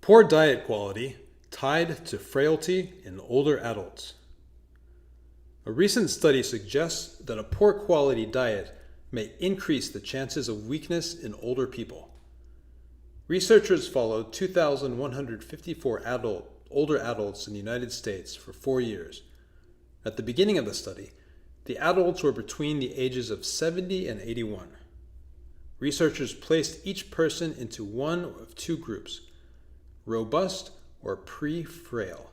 Poor diet quality tied to frailty in older adults. A recent study suggests that a poor quality diet may increase the chances of weakness in older people. Researchers followed 2,154 older adults in the United States for 4 years. At the beginning of the study, the adults were between the ages of 70 and 81. Researchers placed each person into one of two groups: robust or pre-frail.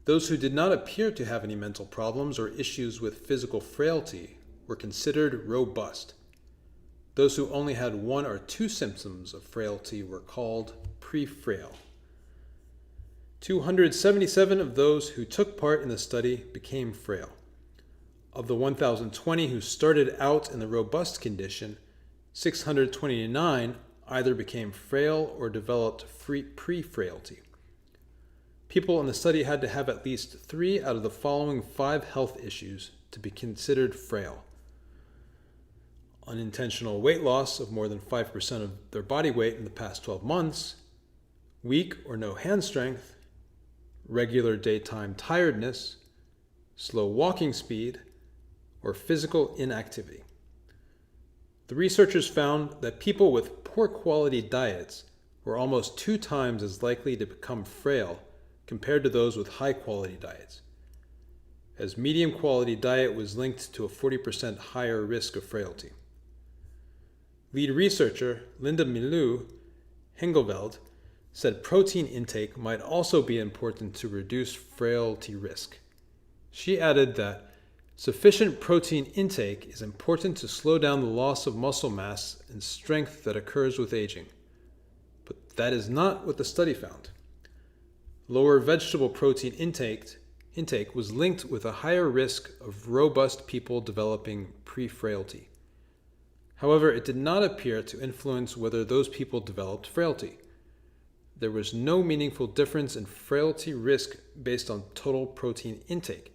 Those who did not appear to have any mental problems or issues with physical frailty were considered robust. Those who only had one or two symptoms of frailty were called pre-frail. 277 of those who took part in the study became frail. Of the 1,020 who started out in the robust condition, 629 either became frail or developed pre-frailty. People in the study had to have at least 3 out of the following 5 health issues to be considered frail: unintentional weight loss of more than 5% of their body weight in the past 12 months, weak or no hand strength, regular daytime tiredness, slow walking speed, or physical inactivity. The researchers found that people with poor quality diets were almost 2 times as likely to become frail compared to those with high quality diets, as medium quality diet was linked to a 40% higher risk of frailty. Lead researcher Linda Milou-Hengeveld said protein intake might also be important to reduce frailty risk. She added that sufficient protein intake is important to slow down the loss of muscle mass and strength that occurs with aging. But that is not what the study found. Lower vegetable protein intake was linked with a higher risk of robust people developing pre-frailty. However, it did not appear to influence whether those people developed frailty. There was no meaningful difference in frailty risk based on total protein intake,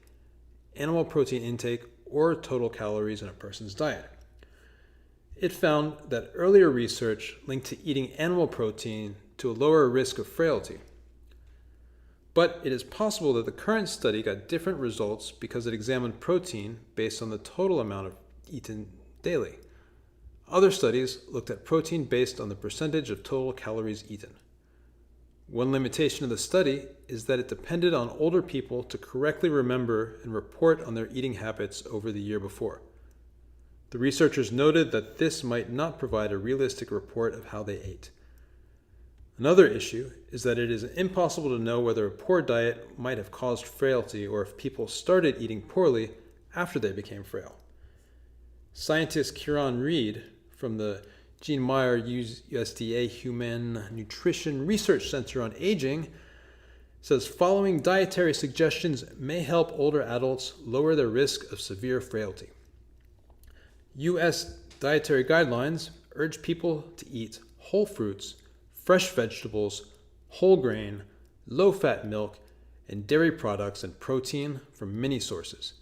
animal protein intake, or total calories in a person's diet. It found that earlier research linked to eating animal protein to a lower risk of frailty. But it is possible that the current study got different results because it examined protein based on the total amount eaten daily. Other studies looked at protein based on the percentage of total calories eaten. One limitation of the study is that it depended on older people to correctly remember and report on their eating habits over the year before. The researchers noted that this might not provide a realistic report of how they ate. Another issue is that it is impossible to know whether a poor diet might have caused frailty or if people started eating poorly after they became frail. Scientist Kieran Reed from the Jean Meyer USDA Human Nutrition Research Center on Aging says following dietary suggestions may help older adults lower their risk of severe frailty. U.S. dietary guidelines urge people to eat whole fruits, fresh vegetables, whole grain, low-fat milk, and dairy products and protein from many sources.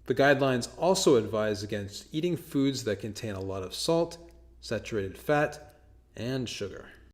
The guidelines also advise against eating foods that contain a lot of salt, saturated fat, and sugar.